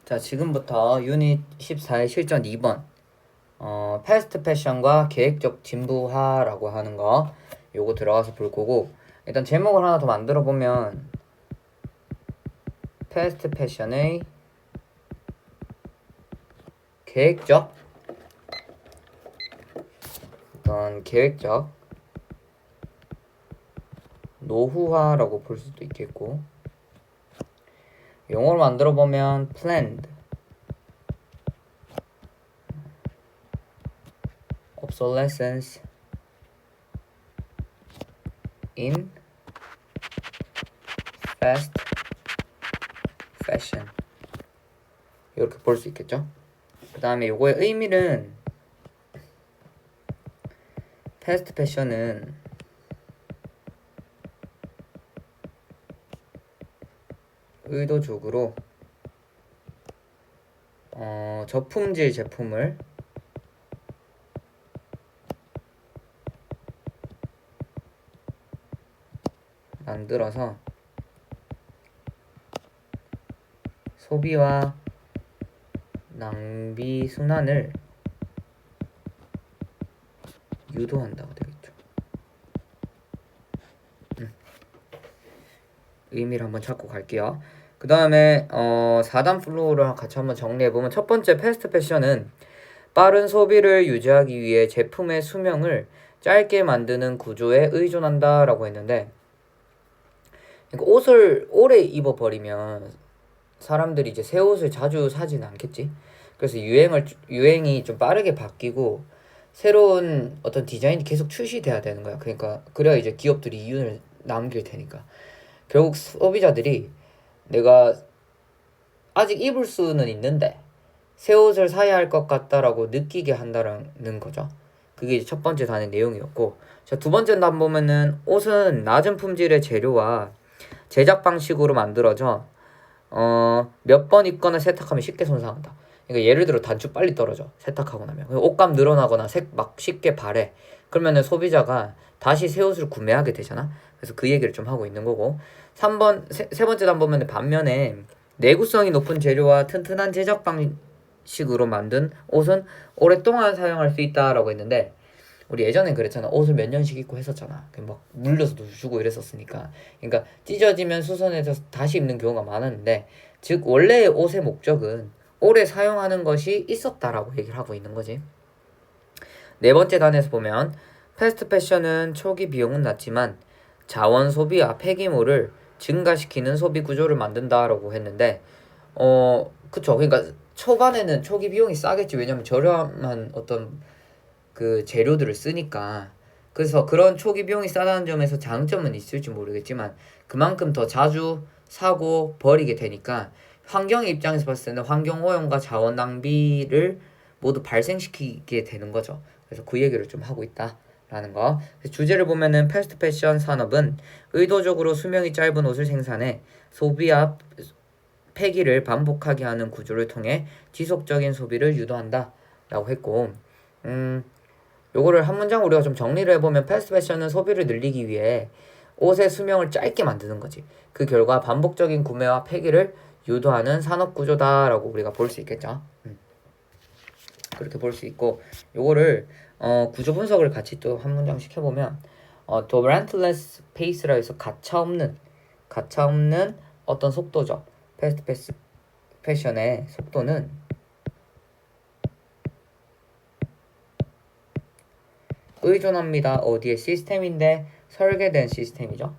자, 지금부터 유닛 14의 실전 2번 패스트 패션과 계획적 진부화라고 하는 거 요거 들어가서 볼 거고, 일단 제목을 하나 더 만들어 보면 패스트 패션의 계획적 노후화라고 볼 수도 있겠고, 영어로 만들어 보면 planned obsolescence in fast fashion, 이렇게 볼 수 있겠죠. 그 다음에 요거의 의미는, 패스트 패션은 의도적으로 저품질 제품을 만들어서 소비와 낭비 순환을 유도한다고 되겠죠. 의미를 한번 찾고 갈게요. 그 다음에 4단 플로우를 같이 한번 정리해보면, 첫 번째 패스트 패션은 빠른 소비를 유지하기 위해 제품의 수명을 짧게 만드는 구조에 의존한다 라고 했는데, 그러니까 옷을 오래 입어버리면 사람들이 이제 새 옷을 자주 사지는 않겠지. 그래서 유행이 좀 빠르게 바뀌고 새로운 어떤 디자인이 계속 출시돼야 되는 거야. 그러니까 그래야 이제 기업들이 이윤을 남길 테니까, 결국 소비자들이 내가 아직 입을 수는 있는데 새 옷을 사야 할 것 같다라고 느끼게 한다는 거죠. 그게 이제 첫 번째 단의 내용이었고, 자, 두 번째 단 보면은, 옷은 낮은 품질의 재료와 제작 방식으로 만들어져 몇 번 입거나 세탁하면 쉽게 손상한다. 그러니까 예를 들어 단추 빨리 떨어져, 세탁하고 나면 옷감 늘어나거나 색 막 쉽게 발해. 그러면은 소비자가 다시 새 옷을 구매하게 되잖아. 그래서 그 얘기를 좀 하고 있는 거고, 세 번째 단 보면 반면에 내구성이 높은 재료와 튼튼한 제작 방식으로 만든 옷은 오랫동안 사용할 수 있다라고 했는데, 우리 예전엔 그랬잖아. 옷을 몇 년씩 입고 했었잖아. 막 물려서도 주고 이랬었으니까. 그러니까 찢어지면 수선해서 다시 입는 경우가 많았는데, 즉 원래의 옷의 목적은 오래 사용하는 것이 있었다라고 얘기를 하고 있는 거지. 네 번째 단에서 보면, 패스트 패션은 초기 비용은 낮지만 자원 소비와 폐기물을 증가시키는 소비 구조를 만든다라고 했는데, 그쵸. 그러니까 초반에는 초기 비용이 싸겠지. 왜냐면 저렴한 어떤 그 재료들을 쓰니까. 그래서 그런 초기 비용이 싸다는 점에서 장점은 있을지 모르겠지만, 그만큼 더 자주 사고 버리게 되니까 환경의 입장에서 봤을 때는 환경 오염과 자원 낭비를 모두 발생시키게 되는 거죠. 그래서 그 얘기를 좀 하고 있다라는 거. 주제를 보면은, 패스트 패션 산업은 의도적으로 수명이 짧은 옷을 생산해 소비와 폐기를 반복하게 하는 구조를 통해 지속적인 소비를 유도한다 라고 했고, 요거를 한 문장 우리가 좀 정리를 해보면, 패스트 패션은 소비를 늘리기 위해 옷의 수명을 짧게 만드는 거지. 그 결과 반복적인 구매와 폐기를 유도하는 산업 구조다라고 우리가 볼 수 있겠죠. 그렇게 볼 수 있고, 요거를 구조 분석을 같이 또 한 문장씩 해보면, The relentless pace라 해서 가차 없는 어떤 속도죠. 패스트 패션의 속도는 의존합니다. 어디에? 시스템인데 설계된 시스템이죠.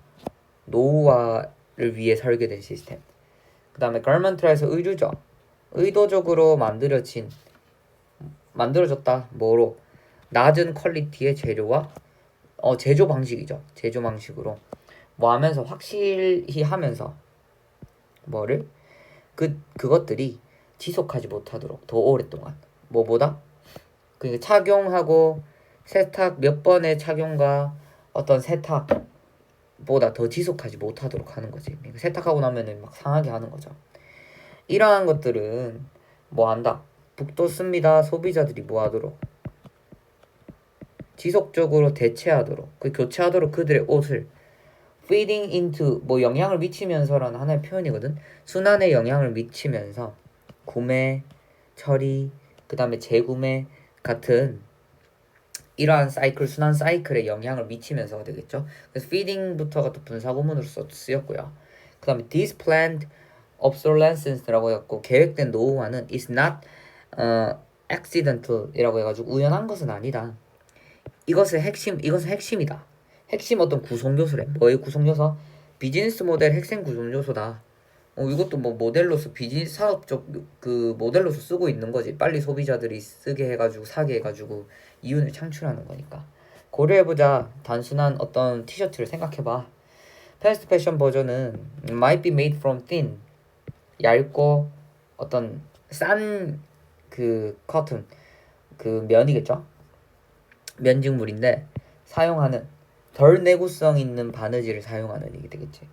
노후화를 위해 설계된 시스템. 그 다음에 garment라에서 의류죠. 의도적으로 만들어졌다. 뭐로? 낮은 퀄리티의 재료와 제조 방식이죠. 제조 방식으로 뭐 하면서, 확실히 하면서 뭐를? 그것들이 지속하지 못하도록 더 오랫동안, 뭐보다? 그러니까 착용하고 세탁 몇 번의 착용과 어떤 세탁보다 더 지속하지 못하도록 하는 거지. 그러니까 세탁하고 나면은 막 상하게 하는 거죠. 이러한 것들은 뭐 한다? 북돋습니다. 소비자들이 뭐 하도록? 지속적으로 대체하도록, 교체하도록 그들의 옷을 feeding into, 뭐 영향을 미치면서라는 하나의 표현이거든. 순환에 영향을 미치면서 구매, 처리, 그 다음에 재구매 같은 이러한 사이클, 순환 사이클에 영향을 미치면서가 되겠죠. 그래서 feeding부터가 또 분사구문으로 쓰였고요. 그 다음에 this planned obsolescence라고 해갖고 계획된 노후화는 is not accidental이라고 해가지고 우연한 것은 아니다. 이것은 핵심이다. 핵심 어떤 구성 요소래. 뭐의 구성 요소? 비즈니스 모델 핵심 구성 요소다. 이것도 뭐 모델로서 비즈니스 사업적 그 모델로서 쓰고 있는 거지. 빨리 소비자들이 쓰게 해가지고 사게 해가지고 이윤을 창출하는 거니까. 고려해보자. 단순한 어떤 티셔츠를 생각해봐. 패스트 패션 버전은 might be made from thin, 얇고 어떤 싼 그 커튼, 그 면이겠죠. 면직물인데 사용하는 덜 내구성 있는 바느질을 사용하는 이게 되겠지.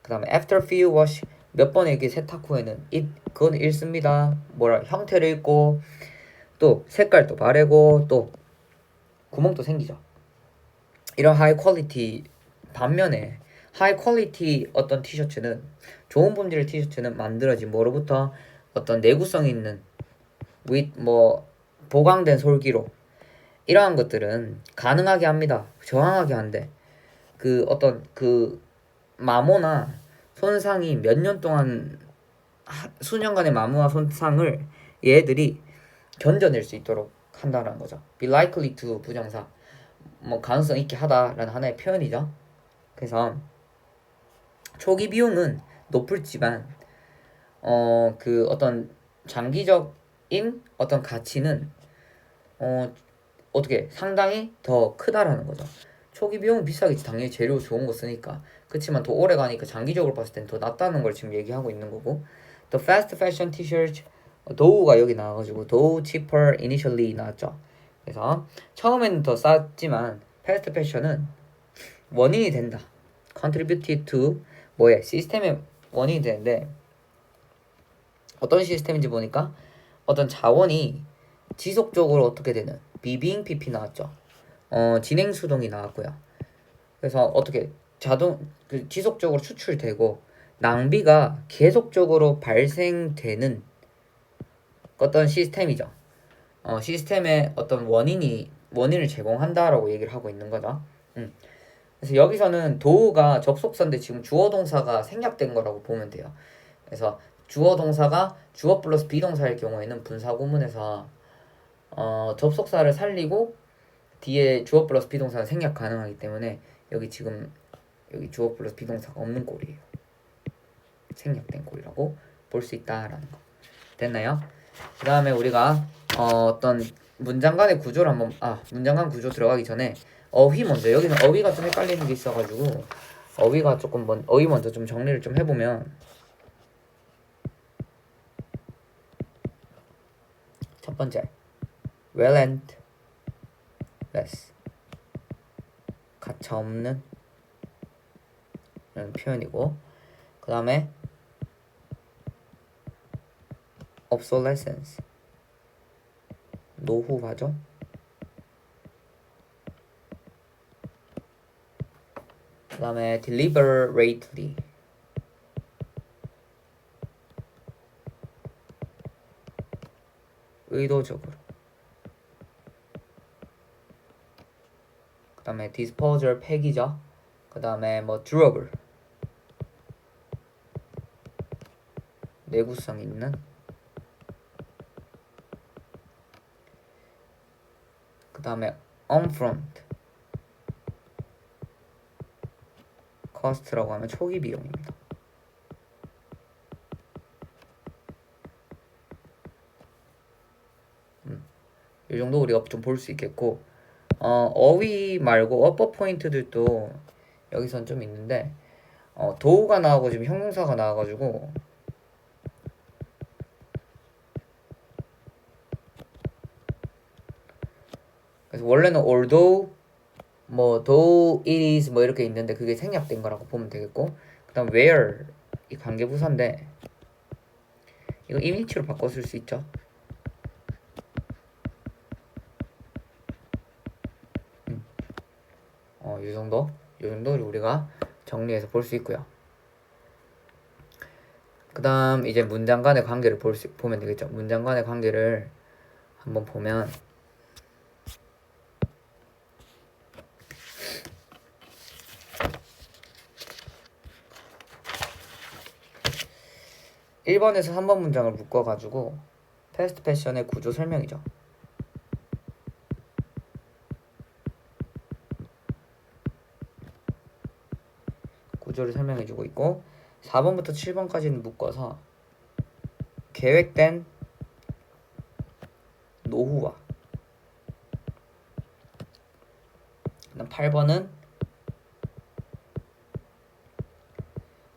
그 다음에 after few wash 몇 번의 이렇게 세탁 후에는 그건 잃습니다. 형태를 잃고 또 색깔도 바래고 또 구멍도 생기죠. 이런 하이 퀄리티 반면에 하이 퀄리티 어떤 티셔츠는 좋은 품질의 티셔츠는 만들어진 뭐로부터 어떤 내구성 있는 with 뭐 보강된 솔기로 이러한 것들은 가능하게 합니다. 저항하게 한데 그 어떤 그 마모나 손상이 몇 년 동안 수년간의 마모와 손상을 얘들이 견뎌낼 수 있도록 한다는 거죠. be likely to 부정사 뭐 가능성 있게 하다라는 하나의 표현이죠. 그래서 초기 비용은 높을지만 그 어떤 장기적인 어떤 가치는 어떻게 상당히 더 크다라는 거죠. 초기 비용은 비싸겠지. 당연히 재료 좋은 거 쓰니까. 그렇지만 더 오래 가니까 장기적으로 봤을 땐 더 낫다는 걸 지금 얘기하고 있는 거고. The fast fashion t-shirt 도우가 여기 나와가지고 도우 cheaper initially 나왔죠. 그래서 처음에는 더 쌌지만 fast fashion은 원인이 된다. contributed to 시스템의 원인이 되는데 어떤 시스템인지 보니까 어떤 자원이 지속적으로 어떻게 되는 비빙 PP 나왔죠. 진행 수동이 나왔고요. 그래서 어떻게 지속적으로 추출되고 낭비가 계속적으로 발생되는 어떤 시스템이죠. 시스템의 어떤 원인을 제공한다라고 얘기를 하고 있는 거죠. 그래서 여기서는 도우가 접속사인데 지금 주어 동사가 생략된 거라고 보면 돼요. 그래서 주어 동사가 주어 플러스 비동사일 경우에는 분사 구문에서 접속사를 살리고 뒤에 주어 플러스 비동사는 생략 가능하기 때문에 여기 주어 플러스 비동사가 없는 꼴이에요. 생략된 꼴이라고 볼 수 있다라는 거. 됐나요? 그 다음에 우리가 어떤 문장 간의 구조를 문장 간 구조 들어가기 전에 어휘 먼저. 여기는 어휘가 좀 헷갈리는 게 있어가지고 어휘 먼저 좀 정리를 좀 해보면 첫 번째 relentless 가차없는 라는 표현이고 그 다음에 obsolescence 노후화죠. 그 다음에 deliberately 의도적으로. 그 다음에 disposal 폐기죠. 그 다음에 durable 내구성 있는. 그 다음에 upfront cost라고 하면 초기 비용입니다. 이 정도 우리가 좀 볼 수 있겠고 어휘 말고 어법 포인트들도 여기선 좀 있는데 도우가 나오고 지금 형용사가 나와가지고 그래서 원래는 although though it is 이렇게 있는데 그게 생략된 거라고 보면 되겠고 그 다음 where 이 관계부사인데 이거 이미치로 바꿔 쓸 수 있죠. 이 정도를 우리가 정리해서 볼 수 있고요. 그 그 다음 이제 문장 간의 관계를 보면 되겠죠. 문장 간의 관계를 한번 보면 1번에서 3번 문장을 묶어가지고 패스트 패션의 구조 설명이죠. 구조를 설명해주고 있고 4번부터 7번까지는 묶어서 계획된 노후화, 그다음 8번은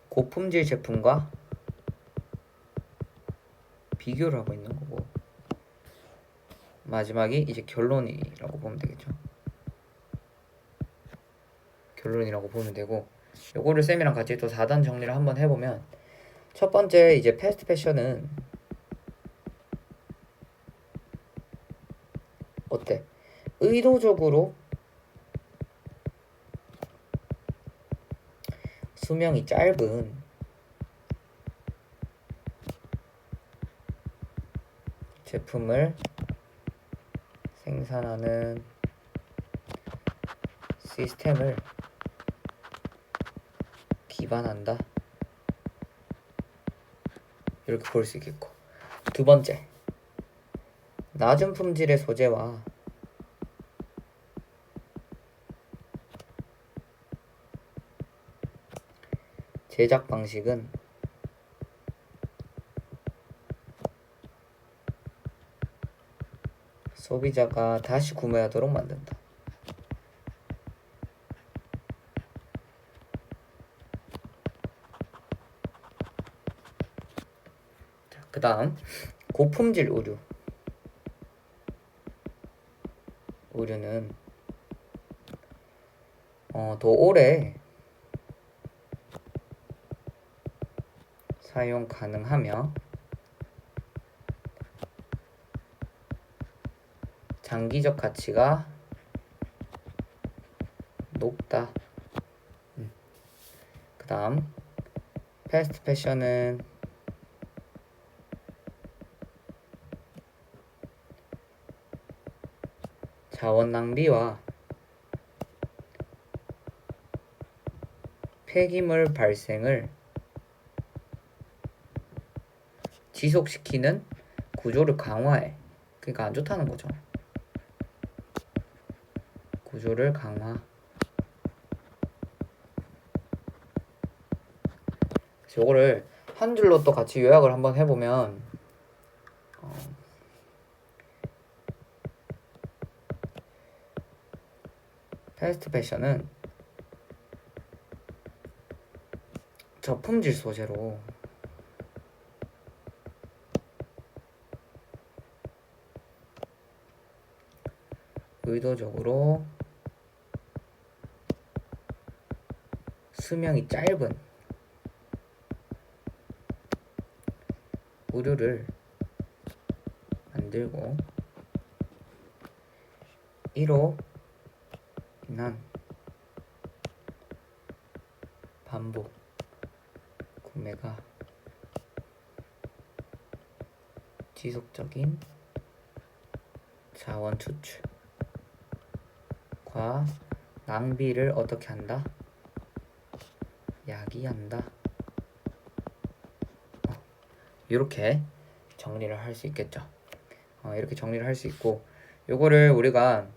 고품질 제품과 비교를 하고 있는 거고, 마지막이 이제 결론이라고 보면 되겠죠. 결론이라고 보면 되고, 요거를 쌤이랑 같이 또 4단 정리를 한번 해보면, 첫 번째 이제 패스트 패션은 어때? 의도적으로 수명이 짧은 제품을 생산하는 시스템을 기반한다. 이렇게 볼 수 있겠고, 두 번째, 낮은 품질의 소재와 제작 방식은 소비자가 다시 구매하도록 만든다. 그 다음 고품질 의류는 더 오래 사용 가능하며 장기적 가치가 높다. 그 다음 패스트 패션은 자원 낭비와 폐기물 발생을 지속시키는 구조를 강화해. 그러니까 안 좋다는 거죠. 구조를 강화. 그래서 요거를 한 줄로 또 같이 요약을 한번 해보면 패스트 패션은 저품질 소재로 의도적으로 수명이 짧은 의류를 만들고, 이로 인한 반복 구매가 지속적인 자원 추출과 낭비를 어떻게 한다? 야기한다. 이렇게 정리를 할 수 있겠죠. 이렇게 정리를 할 수 있고, 요거를 우리가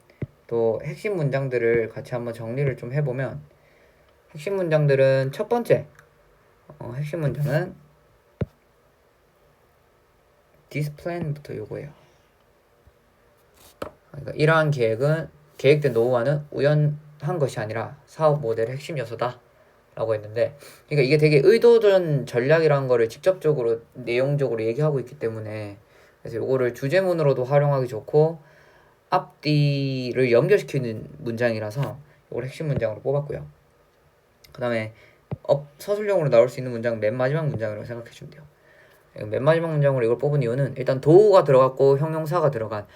또 핵심 문장들을 같이 한번 정리를 좀 해보면, 핵심 문장들은 첫 번째 핵심 문장은 this plan부터 요거예요. 그러니까 이러한 계획된 노후화는 우연한 것이 아니라 사업 모델의 핵심 요소다 라고 했는데, 그러니까 이게 되게 의도된 전략이라는 거를 직접적으로 내용적으로 얘기하고 있기 때문에, 그래서 요거를 주제문으로도 활용하기 좋고 앞뒤를 연결시키는 문장이라서 이걸 핵심 문장으로 뽑았고요. 그 다음에 서술형으로 나올 수 있는 문장은 맨 마지막 문장이라고 생각해 주면 돼요. 맨 마지막 문장으로 이걸 뽑은 이유는 일단 도구가 들어갔고 형용사가 들어간,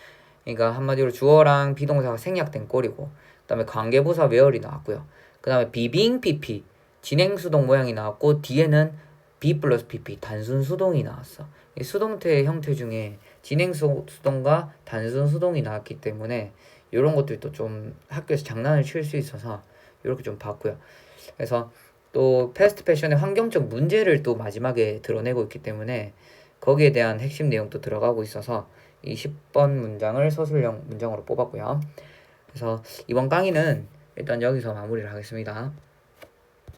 그러니까 한마디로 주어랑 비동사가 생략된 꼴이고, 그 다음에 관계부사 where이 나왔고요. 그 다음에 비빙 PP 진행수동 모양이 나왔고, 뒤에는 B 플러스 PP 단순 수동이 나왔어. 이 수동태 형태 중에 진행 수동과 단순 수동이 나왔기 때문에 이런 것들도 좀 학교에서 장난을 칠 수 있어서 이렇게 좀 봤고요. 그래서 또 패스트 패션의 환경적 문제를 또 마지막에 드러내고 있기 때문에 거기에 대한 핵심 내용도 들어가고 있어서 이 10번 문장을 서술형 문장으로 뽑았고요. 그래서 이번 강의는 일단 여기서 마무리를 하겠습니다.